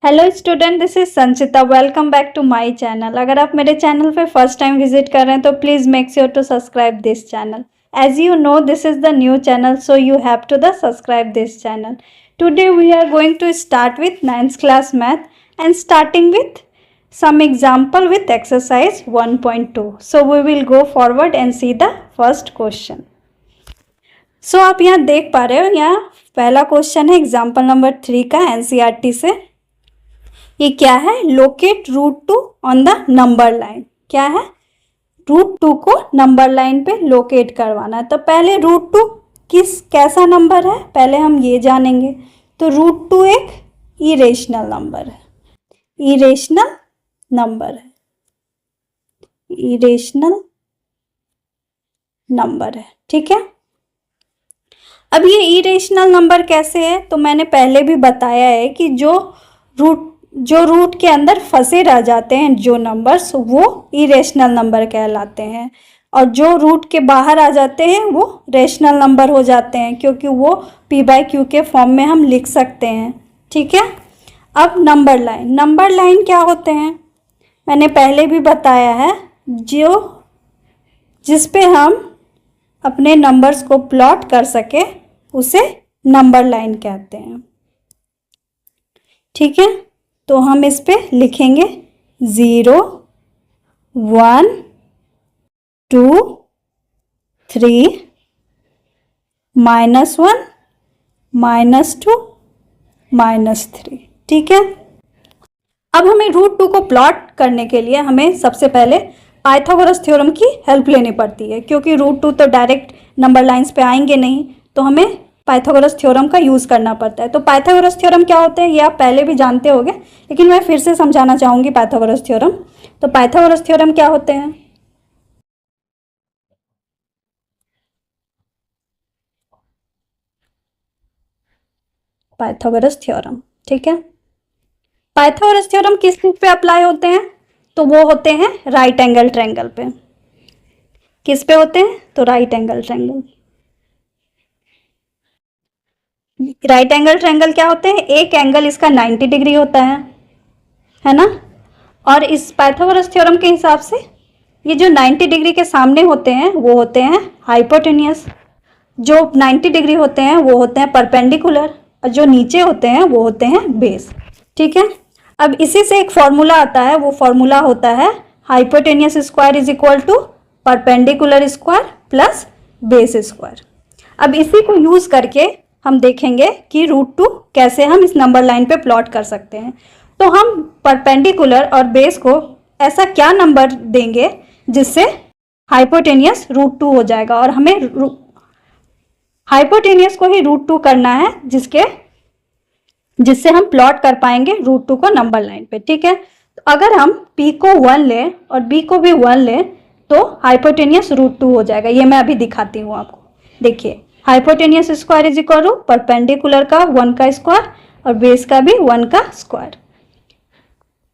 Hello student, this is Sanchita. Welcome back to my channel. अगर आप मेरे चैनल पे फर्स्ट टाइम विजिट कर रहे हैं तो please make sure to subscribe this channel. As you know, this is the new channel, so you have to the subscribe this channel. Today we are going to start with 9th class math and starting with some example with exercise 1.2. So we will go forward and see the first question. So आप यहाँ देख पा रहे हो, यहाँ पहला question है example number 3 का एनसीईआरटी से। ये क्या है? Locate root 2 on the number line. क्या है? रूट 2 को नंबर लाइन पे लोकेट करवाना है। तो पहले रूट 2 कैसा नंबर है पहले हम ये जानेंगे। तो रूट 2 एक इरेशनल नंबर है। इरेशनल नंबर है। इरेशनल नंबर है, ठीक है। अब ये इरेशनल नंबर कैसे है? तो मैंने पहले भी बताया है कि जो रूट के अंदर फंसे रह जाते हैं जो नंबर्स, वो इरेशनल नंबर कहलाते हैं, और जो रूट के बाहर आ जाते हैं वो रेशनल नंबर हो जाते हैं, क्योंकि वो p/q के फॉर्म में हम लिख सकते हैं, ठीक है। अब नंबर लाइन क्या होते हैं? मैंने पहले भी बताया है, जिस पे हम अपने नंबर्स को प्लॉट कर सके उसे नंबर लाइन कहते हैं, ठीक है। तो हम इस पे लिखेंगे 0 1 2 3 -1 -2 -3, ठीक है। अब हमें रूट 2 को प्लॉट करने के लिए हमें सबसे पहले पाइथागोरस थ्योरम की हेल्प लेनी पड़ती है, क्योंकि रूट 2 तो डायरेक्ट नंबर लाइंस पे आएंगे नहीं, तो हमें पाइथागोरस थ्योरम का यूज़ करना पड़ता है। तो पाइथागोरस थ्योरम क्या होते हैं ये आप पहले भी जानते होंगे, लेकिन मैं फिर से समझाना चाहूँगी पाइथागोरस थ्योरम। तो पाइथागोरस थ्योरम क्या होते हैं? पाइथागोरस थ्योरम, ठीक है। पाइथागोरस थ्योरम किस चीज़ पे अप्लाई होते हैं? तो वो होते हैं राइट एंगल ट्रायंगल पे। किस पे होते हैं? तो right angle triangle. Right angle triangle क्या होते हैं? एक एंगल इसका 90 डिग्री होता है ना। और इस पाइथागोरस थ्योरम के हिसाब से ये जो 90 डिग्री के सामने होते हैं वो होते हैं हाइपोटेनियस, जो 90 डिग्री होते हैं वो होते हैं परपेंडिकुलर, और जो नीचे होते हैं वो होते हैं बेस, ठीक है। अब इसी से एक फॉर्मूला आता है, वो फॉर्मूला होता है hypotenuse square is equal to perpendicular square plus base square. अब इसी को यूज़ करके हम देखेंगे कि रूट 2 कैसे हम इस नंबर लाइन पे प्लॉट कर सकते हैं। तो हम परपेंडिकुलर और बेस को ऐसा क्या नंबर देंगे जिससे हाइपोटेनियस रूट 2 हो जाएगा, और हमें हाइपोटेनियस को ही रूट 2 करना है जिससे हम प्लॉट कर पाएंगे रूट 2 को नंबर लाइन पे, ठीक है। तो अगर हम p को 1 लें और b को भी 1 लें तो हाइपोटेनियस रूट 2 हो जाएगा। ये मैं अभी दिखाती हूँ आपको। देखिए, hypotenuse square is equal to perpendicular का 1 का स्क्वायर और बेस का भी 1 का square.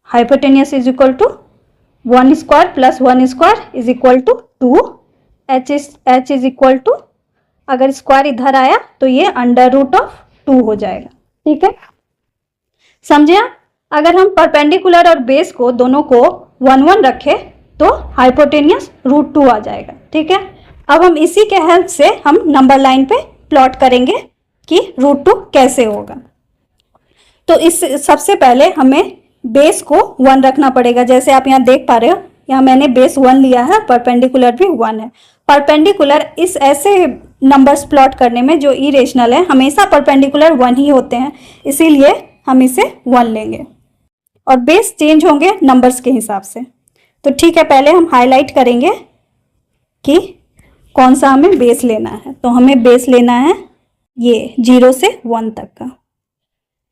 Hypotenuse is equal to 1 square plus 1 square is equal to 2। h is equal to, अगर स्क्वायर इधर आया तो ये अंडर रूट ऑफ 2 हो जाएगा, ठीक है। समझे आप? अगर हम परपेंडिकुलर और बेस को दोनों को 1 1 रखें तो हाइपोटेनियस रूट 2 आ जाएगा, ठीक है। अब हम इसी के हेल्प से हम नंबर लाइन पे प्लॉट करेंगे कि रूट 2 कैसे होगा। तो इस सबसे पहले हमें बेस को 1 रखना पड़ेगा। जैसे आप यहाँ देख पा रहे हो, यहाँ मैंने बेस 1 लिया है, परपेंडिकुलर भी 1 है। परपेंडिकुलर इस ऐसे नंबर्स प्लॉट करने में जो इरेशनल है, हमेशा परपेंडिकुलर 1 ही होते हैं, इसीलिए हम इसे 1 लेंगे, और बेस चेंज होंगे नंबर्स के हिसाब से। तो ठीक है, पहले हम हाईलाइट करेंगे कि कौन सा हमें बेस लेना है। तो हमें बेस लेना है ये 0 से 1 तक का,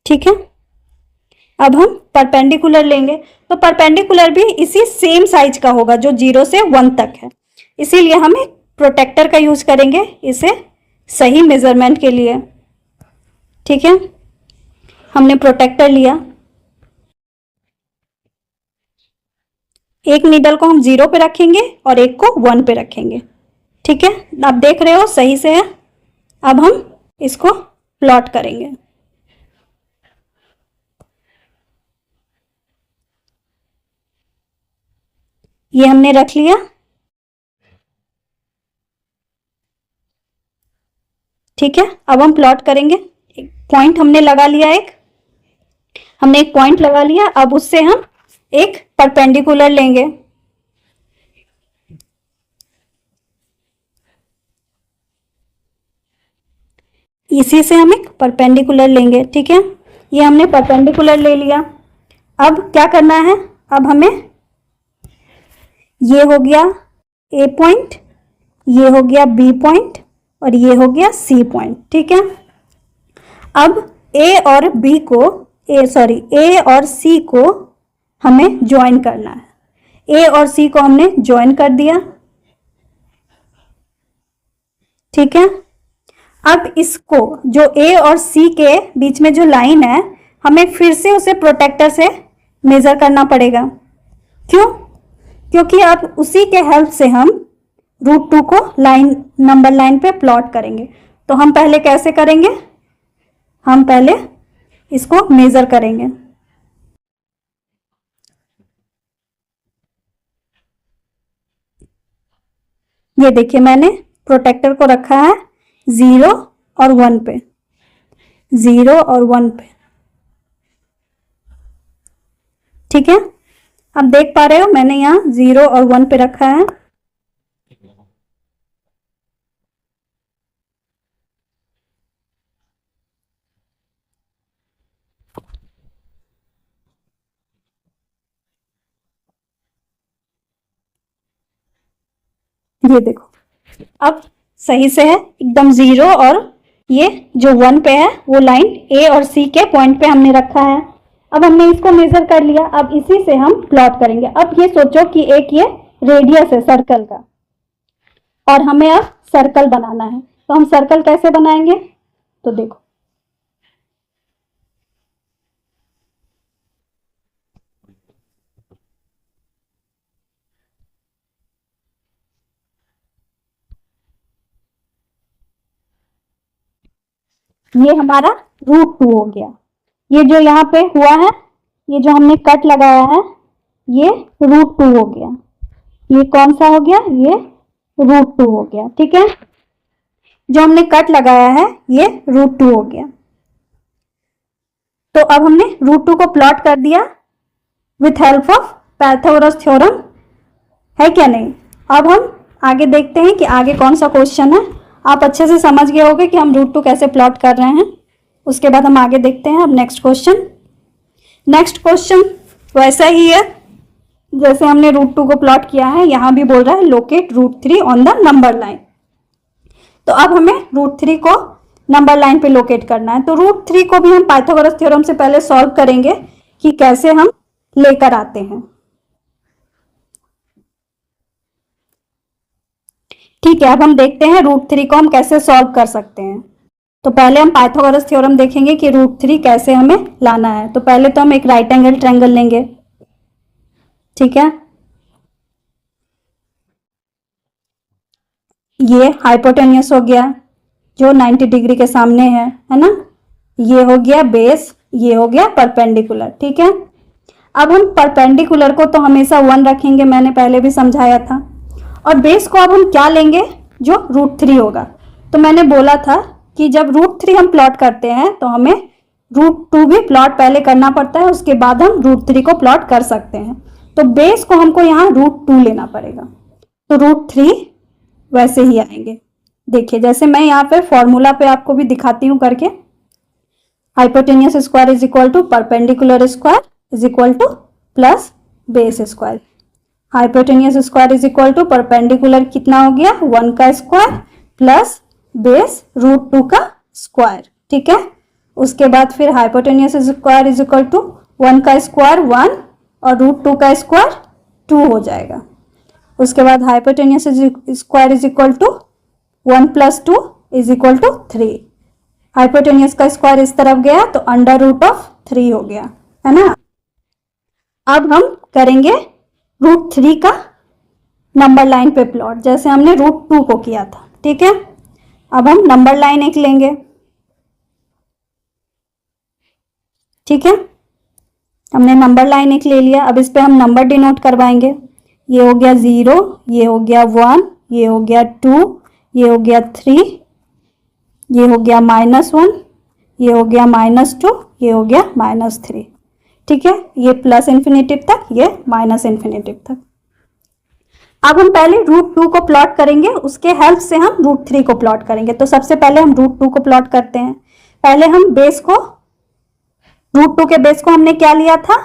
ठीक है। अब हम परपेंडिकुलर लेंगे, तो परपेंडिकुलर भी इसी सेम साइज का होगा जो 0 से 1 तक है, इसीलिए हम एक प्रोटेक्टर का यूज करेंगे इसे सही मेजरमेंट के लिए, ठीक है। हमने प्रोटेक्टर लिया, एक नीडल को हम 0 पे रखेंगे और एक को 1 पे रखेंगे, ठीक है। आप देख रहे हो सही से है। अब हम इसको प्लॉट करेंगे। ये हमने रख लिया। ठीक है, अब हम प्लॉट करेंगे। एक पॉइंट हमने लगा लिया, हमने एक पॉइंट लगा लिया। अब उससे हम एक परपेंडिकुलर लेंगे। इसी से हम एक परपेंडिकुलर लेंगे। ठीक है, ये हमने परपेंडिकुलर ले लिया। अब क्या करना है, अब हमें ये हो गया ए पॉइंट, ये हो गया बी पॉइंट और ये हो गया सी पॉइंट। ठीक है, अब ए और बी को ए और सी को हमें ज्वाइन करना है। ए और सी को हमने ज्वाइन कर दिया। ठीक है, अब इसको जो ए और सी के बीच में जो लाइन है, हमें फिर से उसे प्रोटेक्टर से मेजर करना पड़ेगा। क्यों? क्योंकि अब उसी के हेल्प से हम √2 को नंबर लाइन पे प्लॉट करेंगे। तो हम पहले कैसे करेंगे, हम पहले इसको मेजर करेंगे। ये देखिए, मैंने प्रोटेक्टर को रखा है 0 और 1 पे, 0 और 1 पे। ठीक है, अब देख पा रहे हो मैंने यहाँ 0 और 1 पे रखा है। ये देखो, अब सही से है एकदम 0 और ये जो 1 पे है वो लाइन ए और सी के पॉइंट पे हमने रखा है। अब हमने इसको मेजर कर लिया। अब इसी से हम प्लॉट करेंगे। अब ये सोचो कि एक ये रेडियस है सर्कल का और हमें अब सर्कल बनाना है। तो हम सर्कल कैसे बनाएंगे, तो देखो, ये हमारा √2 हो गया। ये जो यहाँ पे हुआ है, ये जो हमने कट लगाया है, ये √2 हो गया। ये कौन सा हो गया, ये √2 हो गया। ठीक है, जो हमने कट लगाया है ये √2 हो गया। तो अब हमने √2 को प्लॉट कर दिया with help of Pythagoras theorem, है क्या नहीं। अब हम आगे देखते हैं कि आगे कौन सा क्वेश्चन है। आप अच्छे से समझ गए होंगे कि हम √2 कैसे प्लॉट कर रहे हैं। उसके बाद हम आगे देखते हैं। अब नेक्स्ट क्वेश्चन वैसा ही है जैसे हमने √2 को प्लॉट किया है। यहां भी बोल रहा है locate √3 on the number line. तो अब हमें √3 को नंबर लाइन पे लोकेट करना है। तो √3 को भी हम पाइथागोरस थ्योरम से पहले सॉल्व करेंगे कि कैसे हम लेकर आते हैं। ठीक है, अब हम देखते हैं √3 को हम कैसे सॉल्व कर सकते हैं। तो पहले हम पाइथागोरस थ्योरम देखेंगे कि √3 कैसे हमें लाना है। तो पहले तो हम एक राइट एंगल ट्रायंगल लेंगे। ठीक है, ये हाइपोटेन्यूस हो गया जो 90 डिग्री के सामने है ना। ये हो गया बेस, ये हो गया परपेंडिकुलर। ठीक है, अब हम परपेंडिकुलर को तो हमेशा 1 रखेंगे, मैंने पहले भी समझाया था। और बेस को अब हम क्या लेंगे, जो √3 होगा। तो मैंने बोला था कि जब √3 हम प्लॉट करते हैं तो हमें √2 भी प्लॉट पहले करना पड़ता है, उसके बाद हम √3 को प्लॉट कर सकते हैं। तो बेस को हमको यहाँ √2 लेना पड़ेगा। तो √3 वैसे ही आएंगे। देखिए, जैसे मैं यहाँ पे फॉर्मूला पे आपको भी दिखाती हूँ करके। Hypotenuse square is equal to perpendicular square is equal to plus base square. Hypotenuse square is equal to perpendicular कितना हो गया, 1 का स्क्वायर प्लस बेस √2 का स्क्वायर। ठीक है, उसके बाद फिर hypotenuse square is equal to 1 का स्क्वायर 1 और √2 का स्क्वायर 2 हो जाएगा। उसके बाद hypotenuse square is equal to 1 + 2 is equal to 3। Hypotenuse का स्क्वायर इस तरफ गया तो √3 हो गया, है ना। अब हम करेंगे √3 का नंबर लाइन पे प्लॉट, जैसे हमने √2 को किया था। ठीक है, अब हम नंबर लाइन एक लेंगे। ठीक है, हमने नंबर लाइन एक ले लिया। अब इस पे हम नंबर डिनोट करवाएंगे। ये हो गया 0, ये हो गया 1, ये हो गया 2, ये हो गया 3, ये हो गया -1, ये हो गया -2, ये हो गया -3। ठीक है, ये प्लस इन्फिनेटिव तक, ये माइनस इन्फिनेटिव तक। अब हम पहले √2 को प्लॉट करेंगे, उसके हेल्प से हम √3 को प्लॉट करेंगे। तो सबसे पहले हम √2 को प्लॉट करते हैं। पहले हम बेस को, √2 के बेस को हमने क्या लिया था,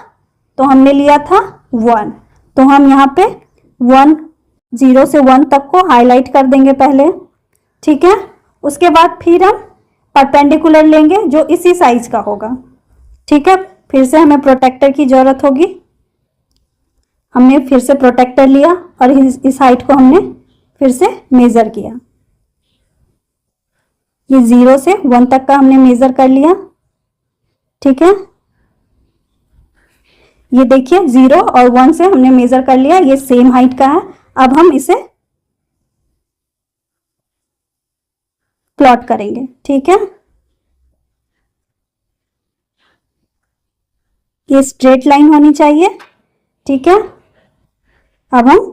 तो हमने लिया था 1। तो हम यहाँ पे 1, 0 से 1 तक को हाईलाइट कर देंगे पहले। ठीक है, उसके बाद फिर हम परपेंडिकुलर लेंगे जो इसी साइज का होगा। ठीक है, फिर से हमें प्रोटेक्टर की जरूरत होगी। हमने फिर से प्रोटेक्टर लिया और इस हाइट को हमने फिर से मेजर किया। ये 0 से 1 तक का हमने मेजर कर लिया। ठीक है, ये देखिए 0 और 1 से हमने मेजर कर लिया, ये सेम हाइट का है। अब हम इसे प्लॉट करेंगे। ठीक है, ये स्ट्रेट लाइन होनी चाहिए। ठीक है, अब हम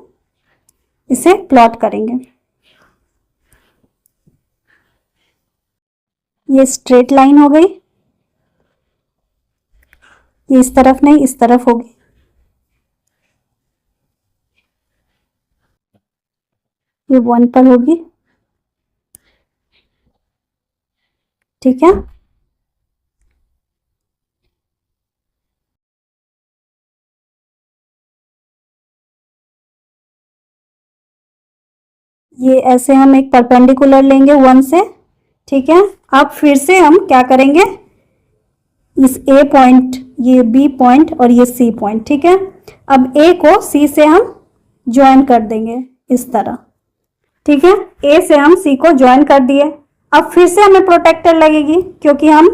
इसे प्लॉट करेंगे। ये स्ट्रेट लाइन हो गई, ये इस तरफ नहीं इस तरफ होगी। ये 1 पर होगी। ठीक है, ये ऐसे हम एक परपेंडिकुलर लेंगे 1 से। ठीक है, अब फिर से हम क्या करेंगे, इस A पॉइंट, ये B पॉइंट और ये C पॉइंट। ठीक है, अब A को C से हम ज्वाइन कर देंगे इस तरह। ठीक है, A से हम C को ज्वाइन कर दिए। अब फिर से हमें प्रोटेक्टर लगेगी, क्योंकि हम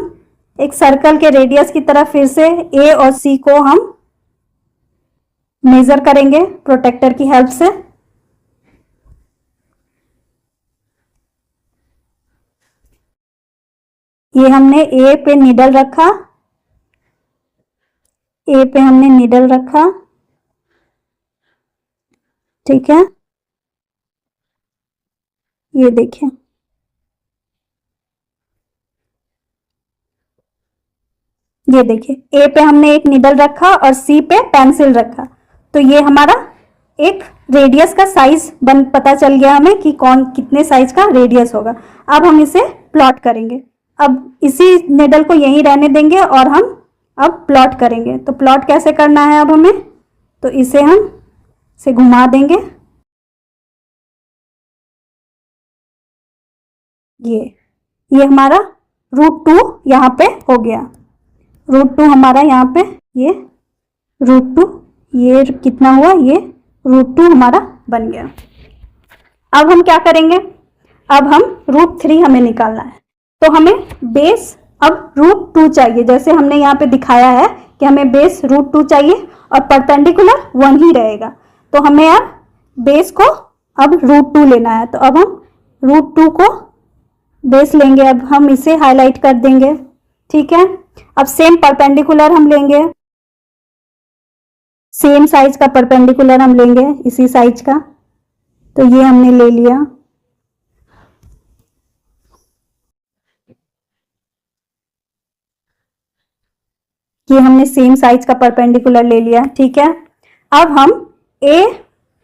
एक सर्कल के रेडियस की तरह फिर से A और C को हम मेजर करेंगे प्रोटेक्टर की हेल्प से। ये हमने A पे नीडल रखा, A पे हमने नीडल रखा। ठीक है, ये देखिए, ये देखिए A पे हमने एक नीडल रखा और C पे पेंसिल रखा। तो ये हमारा एक रेडियस का साइज पता चल गया हमें कि कौन कितने साइज का रेडियस होगा। अब हम इसे प्लॉट करेंगे। अब इसी नीडल को यहीं रहने देंगे और हम अब प्लॉट करेंगे। तो प्लॉट कैसे करना है अब हमें, तो इसे हम इसे घुमा देंगे। ये हमारा √2 यहाँ पे हो गया। √2 हमारा यहाँ पे, ये √2, ये कितना हुआ, ये √2 हमारा बन गया। अब हम क्या करेंगे, अब हम √3 हमें निकालना है। तो हमें बेस अब √2 चाहिए, जैसे हमने यहाँ पे दिखाया है कि हमें बेस √2 चाहिए और परपेंडिकुलर 1 ही रहेगा। तो हमें अब बेस को अब √2 लेना है। तो अब हम √2 को बेस लेंगे, अब हम इसे हाईलाइट कर देंगे। ठीक है, अब सेम परपेंडिकुलर हम लेंगे, सेम साइज का परपेंडिकुलर हम लेंगे, इसी साइज का। तो ये हमने ले लिया। ये हमने सेम साइज का परपेंडिकुलर ले लिया। ठीक है, अब हम A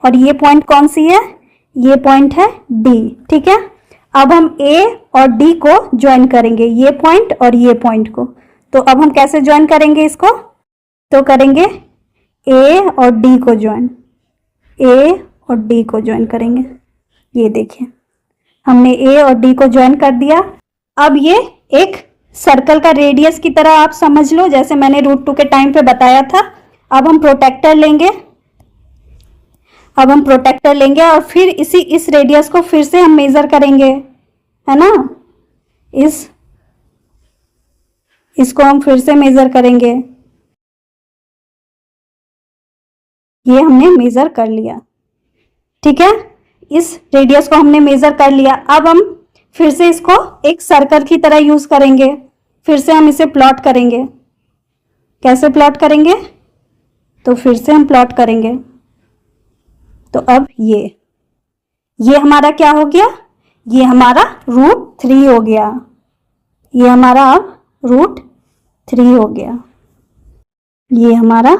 और ये पॉइंट कौन सी है, ये पॉइंट है D। ठीक है, अब हम A और D को ज्वाइन करेंगे, ये पॉइंट और ये पॉइंट को। तो अब हम कैसे ज्वाइन करेंगे इसको, तो करेंगे A और D को ज्वाइन, A और D को ज्वाइन करेंगे। ये देखिए हमने A और D को ज्वाइन कर दिया। अब ये एक सर्कल का रेडियस की तरह आप समझ लो, जैसे मैंने √2 के टाइम पे बताया था। अब हम प्रोटेक्टर लेंगे, अब हम प्रोटेक्टर लेंगे और फिर इस रेडियस को फिर से हम मेजर करेंगे, है ना। इसको हम फिर से मेजर करेंगे। ये हमने मेजर कर लिया। ठीक है, इस रेडियस को हमने मेजर कर लिया। अब हम फिर से इसको एक सर्कल की तरह यूज करेंगे, फिर से हम इसे प्लॉट करेंगे। कैसे प्लॉट करेंगे, तो फिर से हम प्लॉट करेंगे। तो अब ये हमारा क्या हो गया, ये हमारा √3 हो गया, ये हमारा अब √3 हो गया, ये हमारा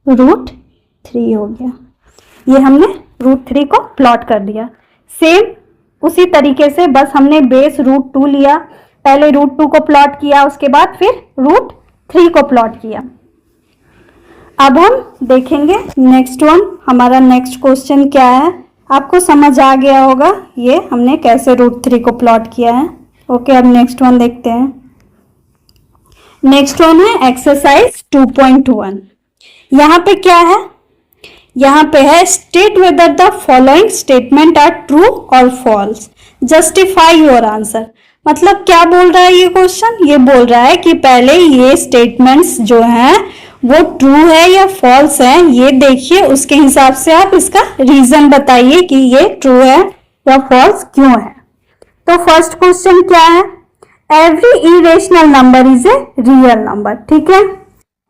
√3 हो गया। ये हमने √3 को प्लॉट कर दिया। सेम उसी तरीके से बस हमने बेस √2 लिया, पहले √2 को प्लॉट किया, उसके बाद फिर √3 को प्लॉट किया। अब हम देखेंगे नेक्स्ट वन, हमारा नेक्स्ट क्वेश्चन क्या है। आपको समझ आ गया होगा ये हमने कैसे √3 को प्लॉट किया है। ओके, अब नेक्स्ट वन देखते हैं। नेक्स्ट वन है एक्सरसाइज 2.1। यहाँ पे क्या है, यहाँ पे है state whether the following statement are true और फॉल्स, जस्टिफाई योर आंसर। मतलब क्या बोल रहा है ये क्वेश्चन, ये बोल रहा है कि पहले ये स्टेटमेंट्स जो हैं वो ट्रू है या फॉल्स है, ये देखिए, उसके हिसाब से आप इसका रीजन बताइए कि ये ट्रू है या फॉल्स क्यों है। तो फर्स्ट क्वेश्चन क्या है, every irrational number is a real number. ठीक है,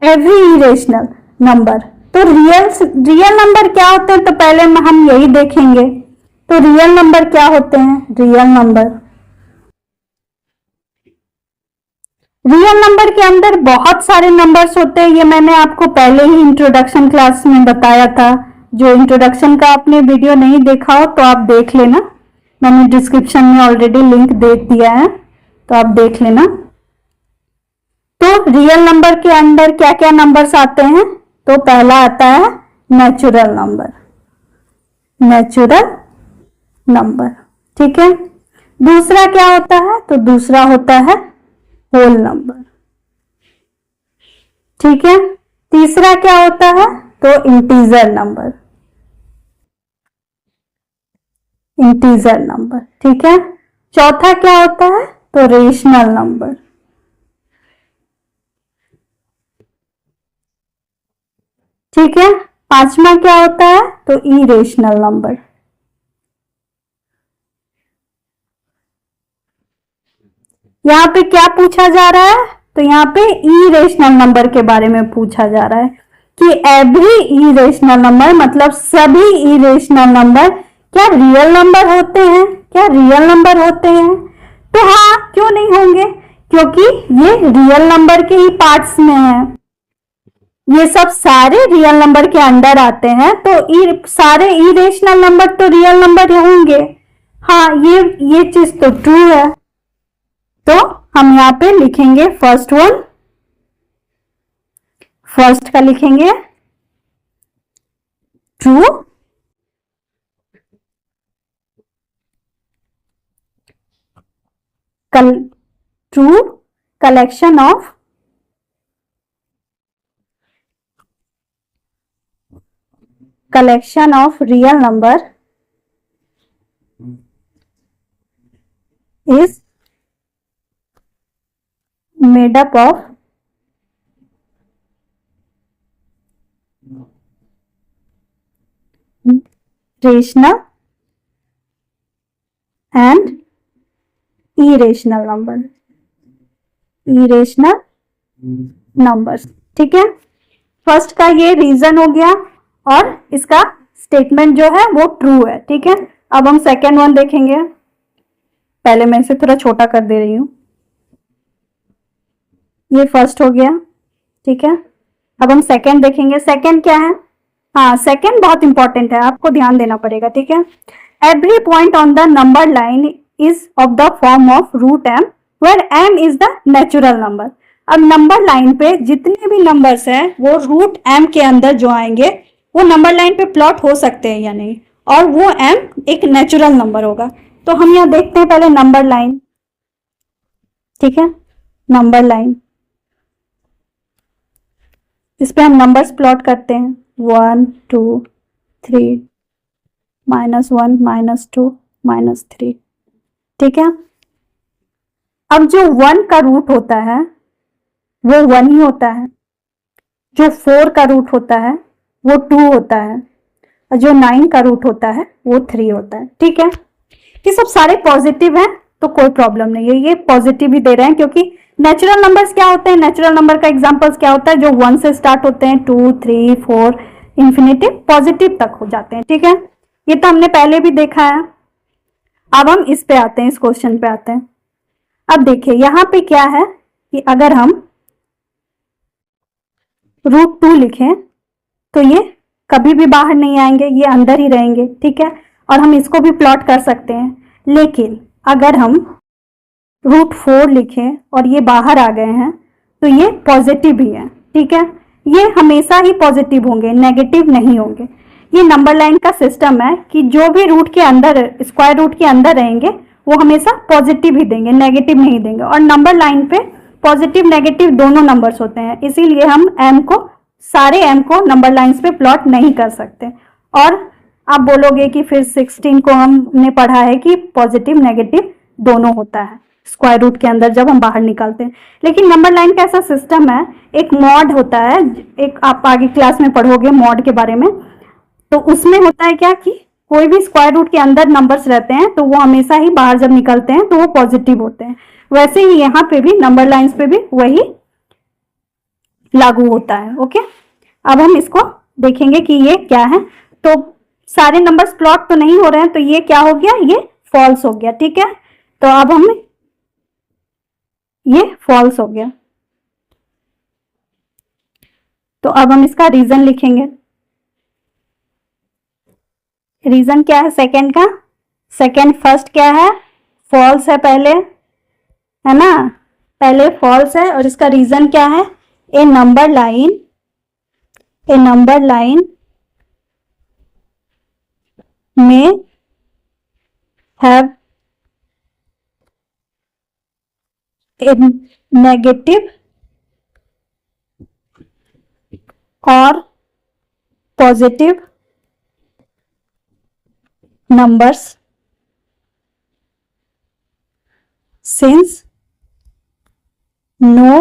एवरी इरेशनल नंबर, तो रियल नंबर क्या होते हैं, तो पहले हम यही देखेंगे। तो रियल नंबर क्या होते हैं, रियल नंबर के अंदर बहुत सारे नंबर्स होते हैं, ये मैंने आपको पहले ही इंट्रोडक्शन क्लास में बताया था। जो इंट्रोडक्शन का आपने वीडियो नहीं देखा हो तो आप देख लेना, मैंने डिस्क्रिप्शन में ऑलरेडी लिंक दे दिया है, तो आप देख लेना। तो रियल नंबर के अंदर क्या क्या नंबर्स आते हैं, तो पहला आता है नेचुरल नंबर। ठीक है, दूसरा क्या होता है, तो दूसरा होता है होल नंबर। ठीक है, तीसरा क्या होता है, तो इंटीजर नंबर। ठीक है, चौथा क्या होता है, तो रेशनल नंबर। ठीक है, पांचवा क्या होता है, तो इरेशनल नंबर। यहाँ पे क्या पूछा जा रहा है, तो यहाँ पे इरेशनल नंबर के बारे में पूछा जा रहा है कि एवरी इरेशनल नंबर, मतलब सभी इरेशनल नंबर क्या रियल नंबर होते हैं, तो हाँ, क्यों नहीं होंगे, क्योंकि ये रियल नंबर के ही पार्ट्स में है, ये सब सारे रियल नंबर के अंडर आते हैं, तो सारे इरेशनल नंबर तो रियल नंबर होंगे। हाँ, ये चीज तो ट्रू है। तो हम यहाँ पे लिखेंगे फर्स्ट का लिखेंगे true, true collection of real number is made up of rational and irrational numbers। ठीक है, फर्स्ट का ये रीजन हो गया और इसका स्टेटमेंट जो है वो ट्रू है। ठीक है, अब हम सेकेंड वन देखेंगे, पहले मैं इसे थोड़ा छोटा कर दे रही हूं, ये फर्स्ट हो गया। ठीक है, अब हम सेकेंड देखेंगे। सेकेंड क्या है, हाँ, सेकेंड बहुत इंपॉर्टेंट है, आपको ध्यान देना पड़ेगा। ठीक है, every point on the number line is of the form of √m where m is the natural number. अब नंबर लाइन पे जितने भी नंबर्स हैं वो √m के अंदर जो आएंगे वो नंबर लाइन पे प्लॉट हो सकते हैं या नहीं, और वो m एक नेचुरल नंबर होगा। तो हम यहाँ देखते हैं पहले नंबर लाइन। ठीक है, नंबर लाइन, इस पे हम नंबर्स प्लॉट करते हैं, 1 2 3 -1 -2 -3। ठीक है, अब जो 1 का रूट होता है वो 1 ही होता है, जो 4 का रूट होता है वो 2 होता है, और जो 9 का रूट होता है वो 3 होता है। ठीक है, ये सब सारे पॉजिटिव हैं तो कोई प्रॉब्लम नहीं है, ये पॉजिटिव ही दे रहे हैं, क्योंकि नेचुरल नंबर्स क्या होते हैं, नेचुरल नंबर का एग्जांपल्स क्या होता है, जो 1 से स्टार्ट होते हैं, 2 3 4 इंफिनिटिव पॉजिटिव तक हो जाते हैं। ठीक है, ये तो हमने पहले भी देखा है। अब हम इस पे आते हैं, इस क्वेश्चन पे आते हैं। अब देखिए यहाँ पे क्या है कि अगर हम √2 लिखें तो ये कभी भी बाहर नहीं आएंगे, ये अंदर ही रहेंगे। ठीक है, और हम इसको भी प्लॉट कर सकते हैं। लेकिन अगर हम √4 लिखें और ये बाहर आ गए हैं तो ये पॉजिटिव ही है। ठीक है, ये हमेशा ही पॉजिटिव होंगे, नेगेटिव नहीं होंगे। ये नंबर लाइन का सिस्टम है कि जो भी रूट के अंदर, स्क्वायर रूट के अंदर रहेंगे वो हमेशा पॉजिटिव ही देंगे, नेगेटिव नहीं देंगे। और नंबर लाइन पे पॉजिटिव नेगेटिव दोनों नंबर्स होते हैं, इसीलिए हम m को, सारे m को नंबर लाइंस पे प्लॉट नहीं कर सकते। और आप बोलोगे कि फिर 16 को हमने पढ़ा है कि पॉजिटिव नेगेटिव दोनों होता है स्क्वायर रूट के अंदर जब हम बाहर निकालते हैं। लेकिन नंबर लाइन का ऐसा सिस्टम है, एक मॉड होता है, एक आप आगे क्लास में पढ़ोगे मॉड के बारे में, तो उसमें होता है क्या कि कोई भी स्क्वायर रूट के अंदर नंबर्स रहते हैं तो वो हमेशा ही बाहर जब निकलते हैं तो वो पॉजिटिव होते हैं। वैसे ही यहाँ पे भी नंबर लाइंस पे भी वही लागू होता है। ओके, अब हम इसको देखेंगे कि ये क्या है। तो सारे नंबर्स प्लॉट तो नहीं हो रहे हैं, तो ये क्या हो गया, ये फॉल्स हो गया। ठीक है, तो अब हम, ये फॉल्स हो गया, तो अब हम इसका रीजन लिखेंगे। रीजन क्या है सेकंड का, सेकंड फर्स्ट क्या है, फॉल्स है पहले, है ना, पहले फॉल्स है। और इसका रीजन क्या है, ए नंबर लाइन में हैव ए नेगेटिव और positive numbers since no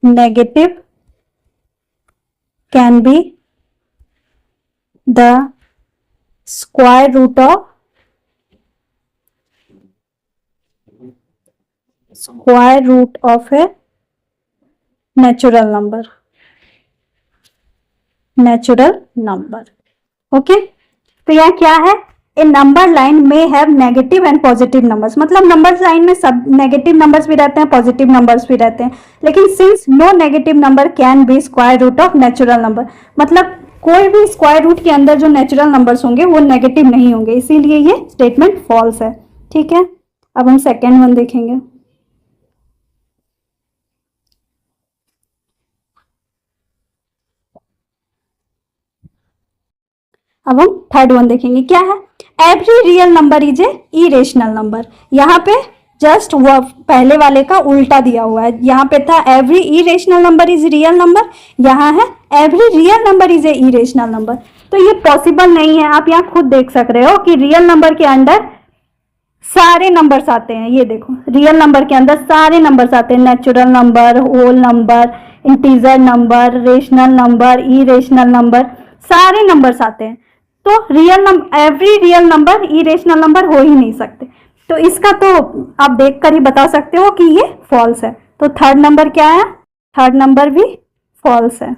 negative can be the square root of a natural number। Okay, तो यह क्या है, ए नंबर लाइन में have negative and positive numbers, मतलब नंबर लाइन में सब नेगेटिव नंबर्स भी रहते हैं, पॉजिटिव नंबर्स भी रहते हैं। लेकिन since no negative number can be square root of natural number, मतलब कोई भी स्क्वायर रूट के अंदर जो नेचुरल नंबर्स होंगे वो नेगेटिव नहीं होंगे, इसीलिए ये स्टेटमेंट फॉल्स है। ठीक है, अब हम सेकेंड वन देखेंगे। अब हम थर्ड वन देखेंगे, क्या है, every real number is a irrational number. यहाँ पे जस्ट वो पहले वाले का उल्टा दिया हुआ है, यहाँ पे था every irrational number is real number, यहाँ है every real number is a irrational number. तो ये पॉसिबल नहीं है। आप यहाँ खुद देख सक रहे हो कि रियल नंबर के अंदर सारे नंबर्स आते हैं, ये देखो रियल नंबर के अंदर सारे नंबर्स आते हैं, natural number, whole number, integer number, rational number, irrational number, सारे नंबर्स आते हैं। तो every real number irrational number हो ही नहीं सकते। तो इसका तो आप देखकर ही बता सकते हो कि ये फॉल्स है। तो थर्ड नंबर क्या है, थर्ड नंबर भी फॉल्स है,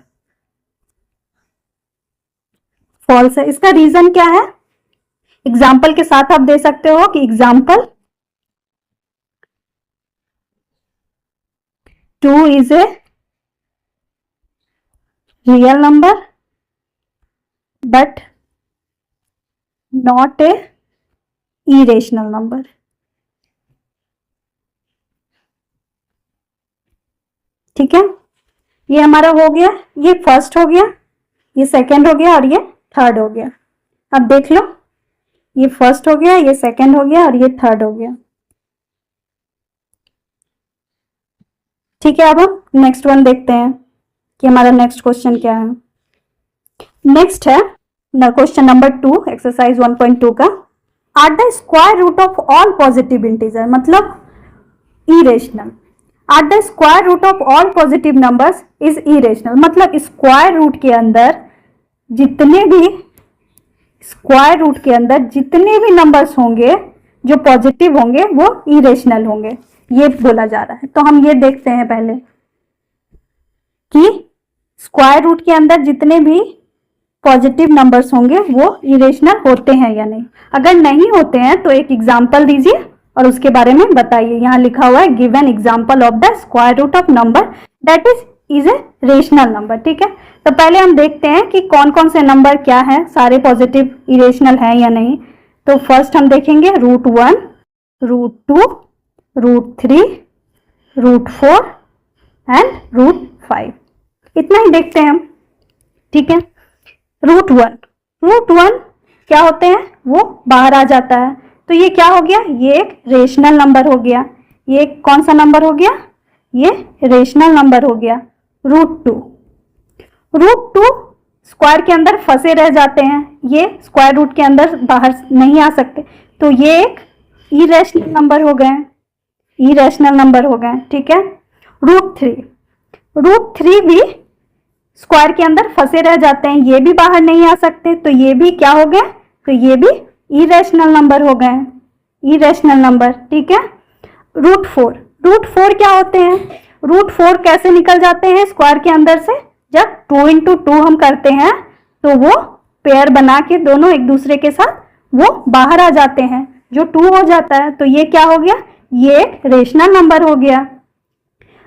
फॉल्स है। इसका रीजन क्या है, एग्जाम्पल के साथ आप दे सकते हो कि example 2 is a real number but not a irrational number. ठीक है, ये हमारा हो गया, ये फर्स्ट हो गया, ये सेकंड हो गया और ये थर्ड हो गया। अब देख लो, ये फर्स्ट हो गया, ये सेकंड हो गया और ये थर्ड हो गया। ठीक है, अब हम नेक्स्ट वन देखते हैं कि हमारा नेक्स्ट क्वेश्चन क्या है। नेक्स्ट है क्वेश्चन नंबर 2, एक्सरसाइज 1.2 का, are the square root of all positive integer, मतलब irrational, are the square root of all positive numbers is irrational, मतलब स्क्वायर रूट के अंदर जितने भी नंबर्स होंगे जो पॉजिटिव होंगे वो इरेशनल होंगे, ये बोला जा रहा है। तो हम ये देखते हैं पहले कि स्क्वायर रूट के अंदर जितने भी पॉजिटिव नंबर्स होंगे वो इरेशनल होते हैं या नहीं। अगर नहीं होते हैं तो एक एग्जाम्पल दीजिए और उसके बारे में बताइए। यहाँ लिखा हुआ है give an example of the square root of number that is a rational number. ठीक है, तो पहले हम देखते हैं कि कौन कौन से नंबर क्या है, सारे पॉजिटिव इरेशनल हैं या नहीं। तो फर्स्ट हम देखेंगे √1, √2, √3, √4 एंड √5। इतना ही देखते हैं हम। ठीक है, √1 क्या होते हैं, वो बाहर आ जाता है, तो ये क्या हो गया, ये एक रेशनल नंबर हो गया। ये कौन सा नंबर हो गया, ये रेशनल नंबर हो गया। √2 स्क्वायर के अंदर फंसे रह जाते हैं, ये स्क्वायर रूट के अंदर बाहर नहीं आ सकते, तो ये एक इरेशनल नंबर हो गए, इरेशनल नंबर हो गए। ठीक है, √3 भी स्क्वायर के अंदर फंसे रह जाते हैं, ये भी बाहर नहीं आ सकते, तो ये भी क्या हो गया, तो ये भी इरेशनल नंबर हो गए, इरेशनल नंबर। ठीक है, √4 क्या होते हैं, √4 कैसे निकल जाते हैं स्क्वायर के अंदर से, जब 2 × 2 हम करते हैं तो वो पेयर बना के दोनों एक दूसरे के साथ वो बाहर आ जाते हैं, जो 2 हो जाता है, तो ये क्या हो गया, ये एक रेशनल नंबर हो गया।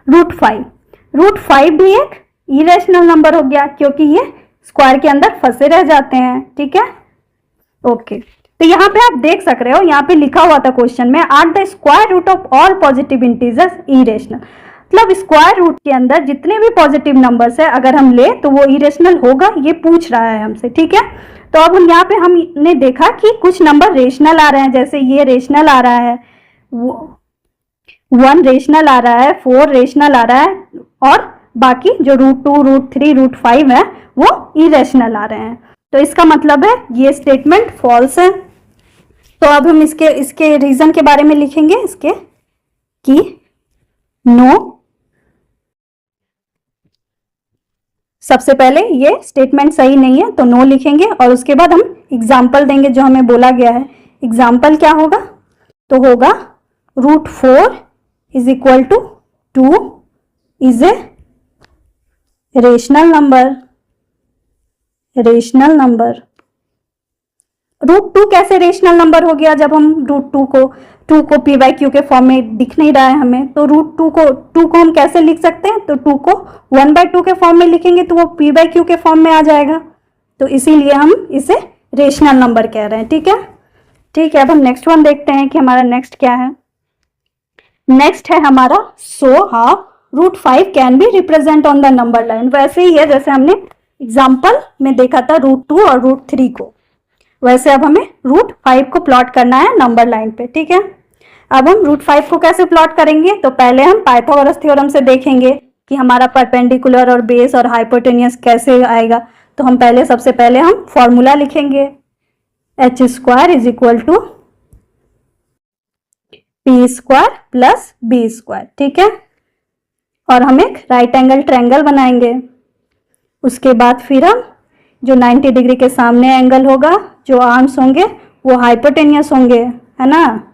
√5 भी एक इरेशनल नंबर हो गया, क्योंकि ये स्क्वायर के अंदर फंसे रह जाते हैं। ठीक है, ओके, तो यहाँ पे आप देख सक रहे हो, यहाँ पे लिखा हुआ था क्वेश्चन में, are the square root of all positive integers irrational. मतलब स्क्वायर रूट के अंदर जितने भी पॉजिटिव नंबर्स है अगर हम ले तो वो इरेशनल होगा, ये पूछ रहा है हमसे। ठीक है, तो अब हम यहाँ पे हमने देखा कि कुछ नंबर रेशनल आ रहे हैं, जैसे ये रेशनल आ रहा है, 1 रेशनल आ रहा है, 4 रेशनल आ रहा है, और बाकी जो √2, √3, √5 है वो इरेशनल आ रहे हैं। तो इसका मतलब है ये स्टेटमेंट फॉल्स है। तो अब हम इसके रीजन के बारे में लिखेंगे, इसके कि नो, सबसे पहले ये स्टेटमेंट सही नहीं है तो नो लिखेंगे, और उसके बाद हम एग्जाम्पल देंगे जो हमें बोला गया है। एग्जाम्पल क्या होगा, तो होगा √4 is equal to 2 is a rational number, rational number. √2 कैसे रेशनल नंबर हो गया, जब हम √2 को p/q के फॉर्म में दिख नहीं रहा है हमें, तो √2 को हम कैसे लिख सकते हैं, तो 2 को 1/2 के फॉर्म में लिखेंगे तो वो p/q के फॉर्म में आ जाएगा, तो इसीलिए हम इसे रेशनल नंबर कह रहे हैं। ठीक है, ठीक है, अब हम नेक्स्ट वन देखते हैं कि हमारा नेक्स्ट क्या है। नेक्स्ट है हमारा so how √5 can be represent on the number line. वैसे ही है जैसे हमने एग्जाम्पल में देखा था √2 और √3 को, वैसे अब हमें √5 को प्लॉट करना है नंबर लाइन पे। ठीक है, अब हम √5 को कैसे प्लॉट करेंगे, तो पहले हम पाइथागोरस थ्योरम से देखेंगे कि हमारा परपेंडिकुलर और बेस और हाइपोटेनियस कैसे आएगा। तो हम सबसे पहले हम फॉर्मूला लिखेंगे, h² is equal to p² plus b²। ठीक है, और हम एक राइट एंगल ट्रायंगल बनाएंगे। उसके बाद फिर हम जो 90 डिग्री के सामने एंगल होगा, जो आर्म्स होंगे वो हाइपोटेनियस होंगे, है ना,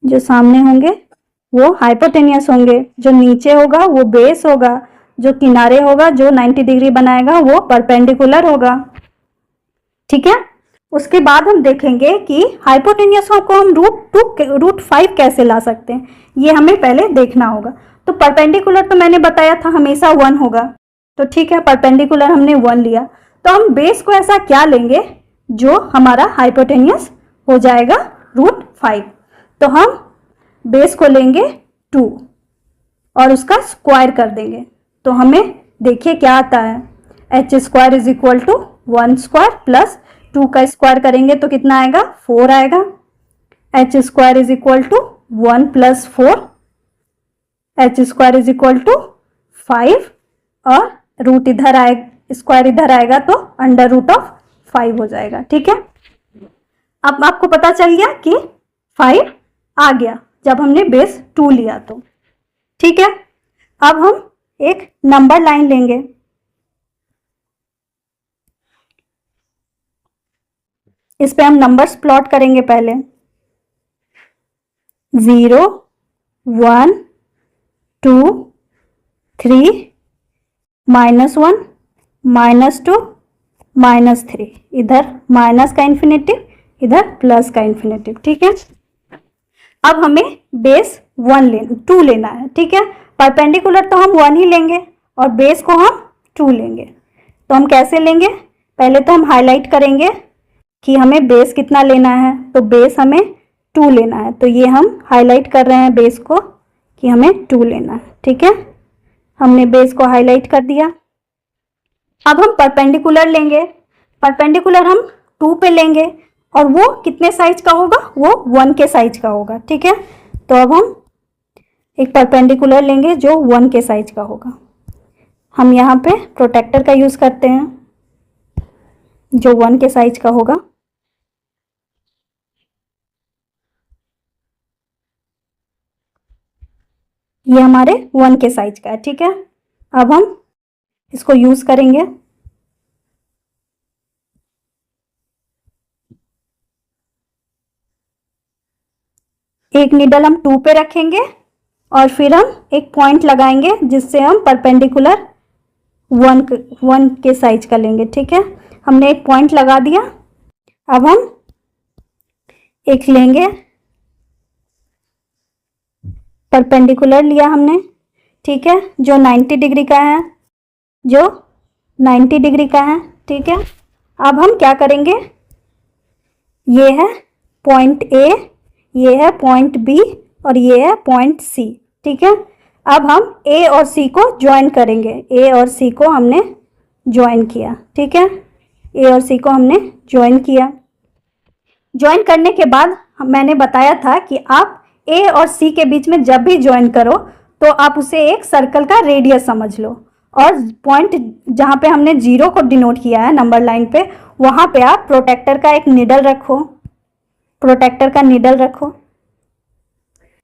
जो सामने होंगे वो हाइपोटेनियस होंगे, जो नीचे होगा वो बेस होगा, जो किनारे होगा जो 90 डिग्री बनाएगा वो परपेंडिकुलर होगा। ठीक है, उसके बाद हम देखेंगे कि हाइपोटेनियस को हम √5 कैसे ला सकते हैं, ये हमें पहले देखना होगा। तो परपेंडिकुलर तो मैंने बताया था हमेशा 1 होगा, तो ठीक है, परपेंडिकुलर हमने 1 लिया, तो हम बेस को ऐसा क्या लेंगे जो हमारा हाइपोटेनियस हो जाएगा √5। तो हम बेस को लेंगे 2 और उसका स्क्वायर कर देंगे, तो हमें देखिए क्या आता है, h² is equal to 1² plus 2 का स्क्वायर करेंगे तो कितना आएगा, 4 आएगा। h² is equal to 1 plus 4, h² is equal to 5, और रूट इधर आएगा, स्क्वायर इधर आएगा तो √5 हो जाएगा। ठीक है, अब आपको पता चल गया कि 5 आ गया जब हमने बेस 2 लिया तो। ठीक है, अब हम एक नंबर लाइन लेंगे, इस पे हम नंबर्स प्लॉट करेंगे पहले, 0, 1, 2 3 -1 -2 -3, इधर माइनस का इन्फिनेटिव, इधर प्लस का इन्फिनेटिव। ठीक है, अब हमें बेस 2 लेना है। ठीक है, परपेंडिकुलर तो हम 1 ही लेंगे और बेस को हम 2 लेंगे। तो हम कैसे लेंगे, पहले तो हम हाईलाइट करेंगे कि हमें बेस कितना लेना है। तो बेस हमें 2 लेना है, तो ये हम हाईलाइट कर रहे हैं बेस को कि हमें 2 लेना है। ठीक है, हमने बेस को हाईलाइट कर दिया। अब हम परपेंडिकुलर लेंगे, परपेंडिकुलर हम 2 पे लेंगे और वो कितने साइज का होगा, वो 1 के साइज का होगा। ठीक है, तो अब हम एक परपेंडिकुलर लेंगे जो 1 के साइज का होगा। हम यहाँ पे प्रोटेक्टर का यूज करते हैं जो 1 के साइज का होगा। ये हमारे 1 के साइज का है। ठीक है, अब हम इसको यूज करेंगे। एक नीडल हम 2 पे रखेंगे और फिर हम एक पॉइंट लगाएंगे जिससे हम परपेंडिकुलर 1 के साइज का लेंगे। ठीक है, हमने एक पॉइंट लगा दिया। अब हम एक लेंगे, परपेंडिकुलर लिया हमने। ठीक है, जो 90 डिग्री का है, जो 90 डिग्री का है। ठीक है, अब हम क्या करेंगे, ये है पॉइंट ए, ये है पॉइंट बी और ये है पॉइंट सी। ठीक है, अब हम ए और सी को ज्वाइन करेंगे। ए और सी को हमने ज्वाइन किया। ठीक है, ए और सी को हमने ज्वाइन किया। ज्वाइन करने के बाद मैंने बताया था कि आप ए और सी के बीच में जब भी ज्वाइन करो तो आप उसे एक सर्कल का रेडियस समझ लो और पॉइंट जहाँ पे हमने 0 को डिनोट किया है नंबर लाइन पे, वहाँ पे आप प्रोटेक्टर का एक नीडल रखो, प्रोटेक्टर का नीडल रखो,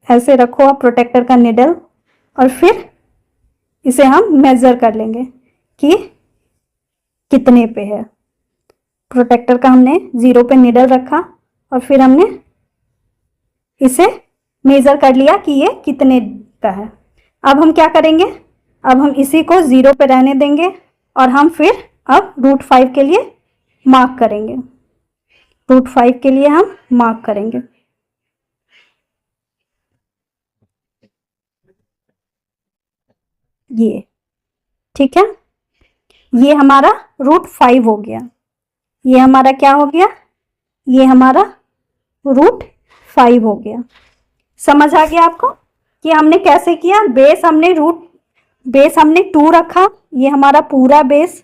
ऐसे रखो आप प्रोटेक्टर का नीडल, और फिर इसे हम मेजर कर लेंगे कि कितने पे है। प्रोटेक्टर का हमने 0 पे नीडल रखा और फिर हमने इसे मेजर कर लिया कि ये कितने का है। अब हम क्या करेंगे, अब हम इसी को 0 पे रहने देंगे और हम फिर अब √5 के लिए मार्क करेंगे। √5 के लिए हम मार्क करेंगे। ये ठीक है, ये हमारा √5 हो गया। ये हमारा क्या हो गया, ये हमारा √5 हो गया। समझ आ गया आपको कि हमने कैसे किया। बेस हमने 2 रखा, ये हमारा पूरा बेस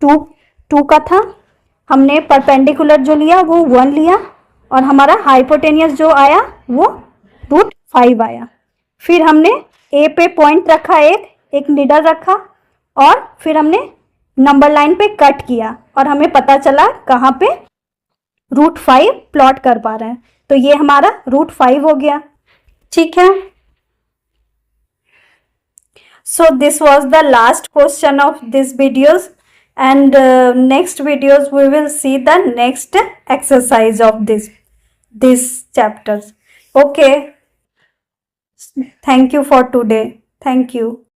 2 का था। हमने परपेंडिकुलर जो लिया वो 1 लिया और हमारा हाइपोटेनियस जो आया वो √5 आया। फिर हमने ए पे पॉइंट रखा, एक नीडल रखा और फिर हमने नंबर लाइन पे कट किया और हमें पता चला कहाँ पे √5 प्लॉट कर पा रहे हैं। तो ये हमारा √5 हो गया। ठीक है, so this was the last question of this videos, and next videos we will see the next exercise of this chapters. Okay, thank you for today. Thank you.